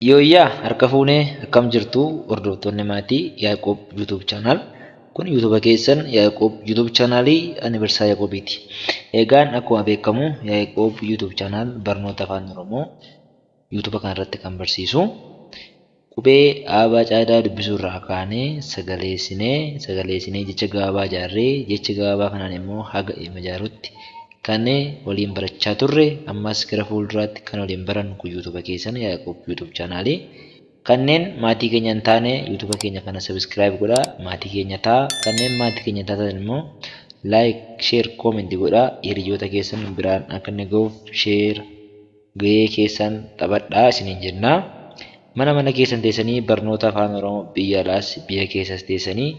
Yooyyaa harka fuunee akkam jirtu hordoftoonni maatii Yaaqoob YouTube channel. Kun YouTube keessan Yaaqoob YouTube channelii Anniversaa Yaaqoobiiti. Egaan akkuma beekamu Yaaqoob YouTube channel barnoota afaan Oromoo YouTube kanarratti kan barsiisu. Qubee Aabaa Caadaa dubbisuu irraa kaanee sagaleessinee jecha gabaabaa ijaarree jecha gabaabaa kanaan immoo haga ijaarutti kan waliin barachaa turre ammas gara fuulduraatti kan waliin barannu kun YouTube keessan Yaaqoob YouTube channelii. Kanneen maatii keenya hin taane YouTube keenya kana subscribe godhaa, maatii keenya ta'a. Kanneen maatii keenya taatan immoo like, share, comment godhaa. Hiriyoota keessan biraan akka inni gahuuf share gahee keessan taphadhaa isiniin jennaa. Mana keessan teessanii barnoota afaan Oromoo biyya alaas biyya keessas teessanii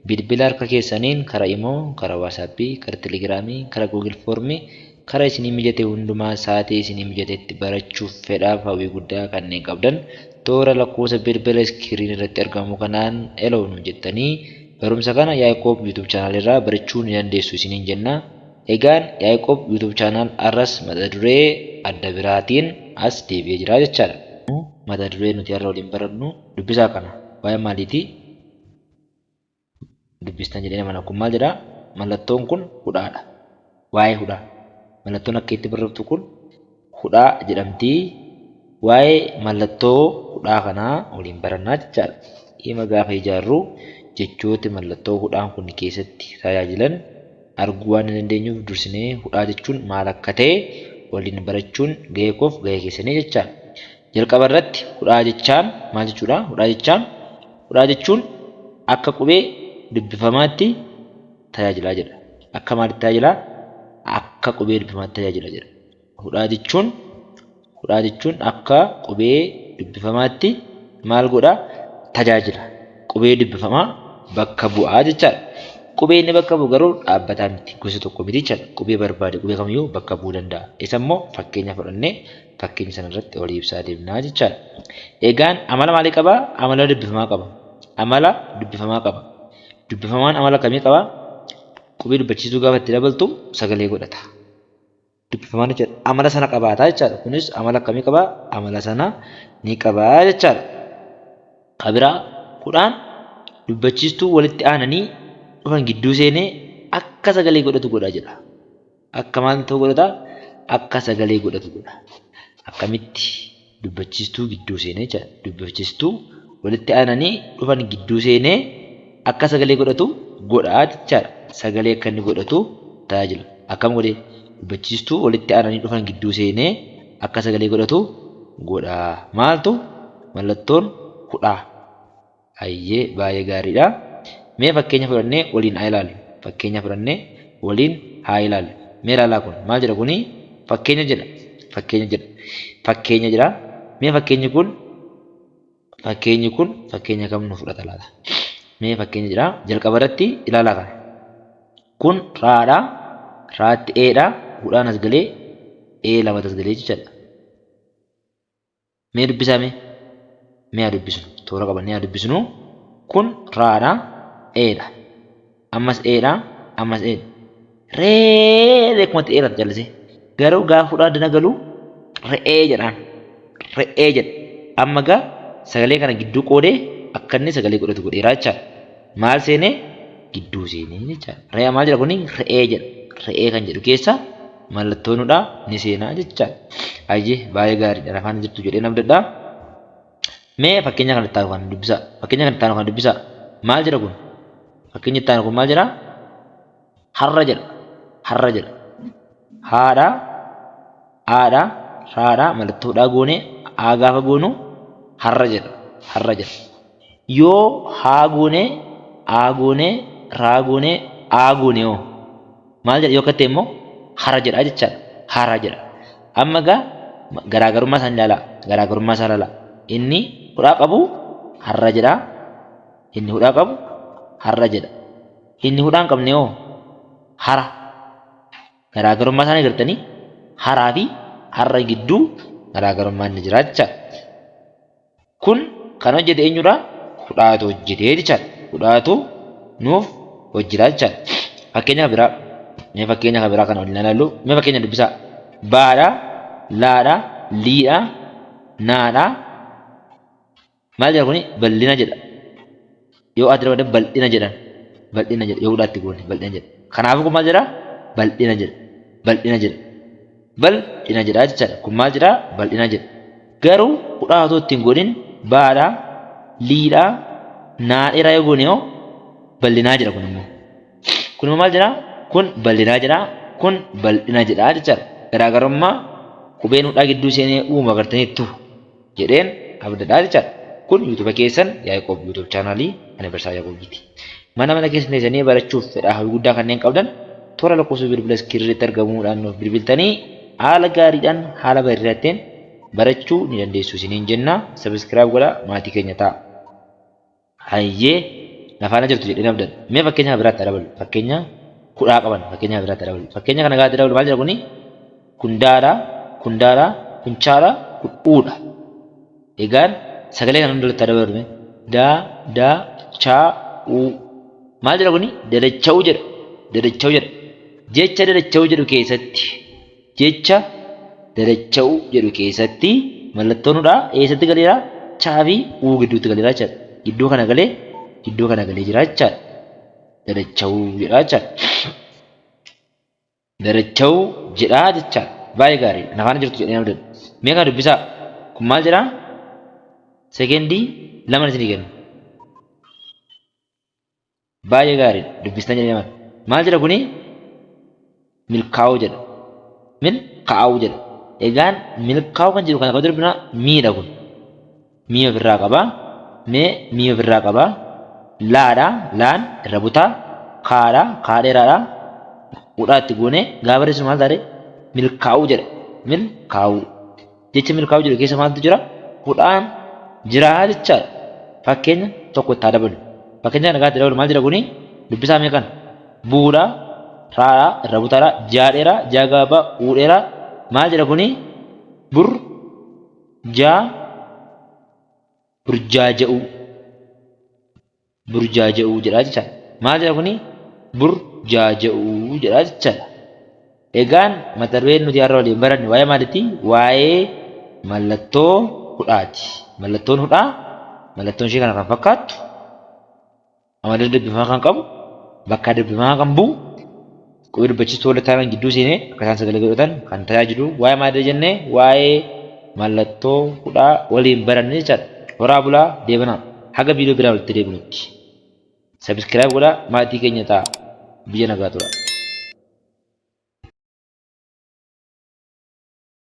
bilbila harka keessaniin karaa Imoo, karaa WhatsAppii, karaa Telegiraamii, karaa Google Formii, karaa isinii mijate hundumaa sa'aatii isinii mijatetti barachuuf fedhaaf hawwii guddaa kanneen qabdan toora lakkoofsa bilbila iskiriin irratti argamu kanaan elawnu jettanii barumsa kana Yaaqoob YouTube channel irraa barachuu ni dandeessu isiniin jenna. Egaan Yaaqoob YouTube channel arras mata duree adda biraatiin as deebi'ee jira jechaadha. Mata duree nuti har'a waliin barannu dubbisaa kana waa'ee maaliiti? Dubbistan jedhee mana kun maal jedhaa? Mallattoon kun hudhaadha. Waa'ee hudhaa. Mallattoon akka itti barreeffatu kun hudhaa jedhamti. Waa'ee mallattoo hudhaa kanaa waliin barannaa jechaadha. Hima gaafa ijaarru jechooti mallattoo hudhaan kun keessatti tajaajilan arguu waan hin dandeenyuuf dursinee hudhaa jechuun maal akka ta'e waliin barachuun gahee koof gahee keessanii jechaadha. Jalqaba irratti hudhaa jechaan maal jechuudha? Hudhaa jechuun akka qubee dubbifamaatti tajaajilaa jedha. Akka maalitti tajaajilaa? Akka qubee dubbifamaatti tajaajila jedha. Hudhaa jechuun akka qubee dubbifamaatti maal godha? Tajaajila. Qubee dubbifamaa bakka bu'aa jechaadha. Qubee inni bakka bu'u garuu dhaabbataa miti, gosa tokko miti jechaadha. Qubee barbaade qubee kamiyyuu bakka bu'uu danda'a. Isa immoo fakkeenya fudhannee fakkeenya sana irratti walii ibsaa deemnaa jechaadha. Egaan amala maalii qabaa? Amala dubbifamaa qaba. Dubbifamaan amala kamii qabaa? Qubee dubbachiisuu gaafa itti dabaltu sagalee godhata. Dubbifamaan jechuudha. Amala sana qabaataa jechaadha. Kunis amala kamii qabaa? Amala sana ni qabaa jechaadha. Kabiraa hudhaan dubbachiistuu walitti aananii dhufan gidduu seenee akka sagalee godhatu godha jedha. Akka maal ta'u godhata? Akka sagalee godhatu godha. Akkamitti dubbachiistuu gidduu seenee jechaadha. Dubbachiistuu walitti aananii dhufan gidduu seenee akka sagalee godhatu godhaa jechaadha. Sagalee akka inni godhatu tajaajila. Akkam godhee dubbachiistuu walitti aananii dhufan gidduu seenee akka sagalee godhatu godhaa. Maaltu? Mallattoon hudhaa. Ayyee baay'ee gaariidha. Mee fakkeenya fudhannee waliin haa ilaallu. Mee ilaalaa kun maal jedha kuni? Fakkeenya jedha. Mee fakkeenyi kun fakkeenya kam nu fudhata laata? Mee fakkeenya jedha. Jalqaba irratti ilaalaa kana. Kun raadhaa. Raatti eedhaa. Hudhaan as galee ee lamatti as galee jechaadha. Mee dubbisaa mee? Mee haa dubbisnu. Toora qabannee haa dubbisnu. Kun raadhaa. Eedha. Ammas eedha. Ammas eedha. Re'ee kumatti dheerata jallisee. Garuu gaafa hudhaa dana galu re'ee jedhaan. Re'ee jedha. Amma gaa sagalee kana gidduu qoodee akka inni sagalee godhatu godheeraa jechaadha. Maal seenee? Gidduu seenee jechaadha. Re'ee maal jedha kuni? Re'ee jedha. Re'ee kan jedhu keessa mallattoon hudhaa ni seenaa jechaadha. Ayyee baay'ee gaariidha. Afaan jirtu jedhee nam dadhaa. Mee fakkeenya kana itti aanu kan dubbisaa. Maal jedha kun? Fakkeenya itti aanu kun maal jedhaa? Harra jedha. Haadhaa, raadhaa mallattoo hudhaa goonee haa gaafa goonu harra jedha. Yoo haa goonee, raa goonee, aa goone hoo maal jedha? Yoo akka ta'e immoo hara jedha jechaadha. Hara jedha. Amma gaa garaagarummaa isaa ilaalaa. Inni hudhaa qabu harra jedha. Inni hudhaa hin qabne hoo hara. Garaagarummaa isaanii agartanii haraa fi harra gidduu garaagarummaan ni jira jechaadha. Kun kan hojjete eenyudha? Hudhaatu hojjetee jechaadha. Hudhaatu nuuf hojjetaa jechaadha. Fakkeenya biraa. Mee fakkeenya biraa kana waliin ilaallu. Mee fakkeenya dubbisaa. Baadhaa, laadhaa, liidhaa, naadhaa, Maal jedha kuni bal'ina jedha. Yoo adda godhe bal'ina jedhan. Bal'ina jedha. Yoo hudhaatti goone bal'ina jedha. Kanaafuu kun maal jedha? Bal'ina jedha. Bal'ina jedha. Bal'ina jedha jechaadha. Kun maal jedha? Bal'ina jedha. Garuu hudhaa otoo ittiin godhin baadhaa, liidhaa, naadheeraa yoo goone yoo bal'inaa jedha kun immoo. Kun immoo maal jedha? Kun bal'inaa jedha. Kun bal'ina jedha jechaadha. Garaagarummaa qubeen hudhaa gidduu seenee uuma agartaniittu jedheen abdadhaa jechaadha. Kun YouTube keessan Yaaqoob YouTube chaanaalii Anniversaa Yaaqoobiiti. Mana keessan teessanii barachuuf fedhaa hawwii guddaa kanneen qabdan toora lakkoofsa bilbila iskiriirratti argamuudhaan nuuf bilbiltanii haala gaariidhaan haala bareedaatiin barachuu ni dandeessu isiniin jenna. Sabiskiraayib godhaa maatii keenya ta'a. Hayyee nafaana jirtu jedhee abdan. Mee fakkeenya biraatti dabalu. Fakkeenya kudhaa qaban fakkeenya biraatti dabalu. Fakkeenya kana gaarii dabalu maal jedha kuni? Kundaadhaa, kunchaadhaa, kudhuudha. Egaan sagalee kana hundatti dabalume daa chaa uu maal jedha kuni? Dadacha'uu jedha. Dadacha'uu jedha. Jecha dadacha'uu jedhu keessatti mallattoon hudhaa eessatti galeera? Chaa fi uu gidduutti galeera jechaadha. Iddoo kana galee jira jechaadha. Dadacha'uu jedha jechaadha. Dadacha'uu jedha jechaadha. Baay'ee gaarii. Nafaana jirtu jedhee abdan. Mee kana dubbisaa. Kun maal jedhaa? Sekendii lama isinii kennu. Baay'ee gaariidha. Dubbistan jedhee nama. Maal jedha kuni? Milkaa'uu jedha. Milkaa'uu jedha. Egaan milkaa'uu kan jedhu kana kan dubbina miidha kun. Mii ofirraa qabaa. Mee mii ofirraa qabaa. Laadhaa. Laan irra butaa. Kaadhaa. Kaa dheeraadhaa. Hudhaatti goone gaafa barreessu maal taate? Milkaa'uu jedha. Milkaa'uu. Jecha milkaa'uu jedhu keessa maaltu jira? Hudhaan jira jechaadha. Fakkeenya tokko itti dabalu. Fakkeenya kana gaafa dabalu maal jedha kuni? Dubbisaa mee kana? Bu'uudhaa, raadhaa, irra butaadhaa, jaadheeraa, jaagaabaa, uudheeraa maal jedha kuni? Burjaaja'uu jedha jechaadha. Maal jedha kuni? Burjaaja'uu jedha jechaadha. Egaan mata dureen nuti har'a waliin baranne waa'ee maaliiti? Waa'ee mallattoo hudhaati. Mallattoon hudhaa mallattoon ishee kana kan fakkaattu amala dubbifamaa kan qabu bakka dubbifamaa kan bu'u qubii dubbachiistuu walitti aanan gidduu seenee akka isaan sagalee godhatan kan tajaajilu waa'ee maalii jennee waa'ee mallattoo hudhaa waliin baranne jechaadha. Horaa bulaa deebanaa haga viidiyoo biraa walitti deebinutti. Sabiskiraayib godhaa maatii keenya ta'a biyya nagaa tura.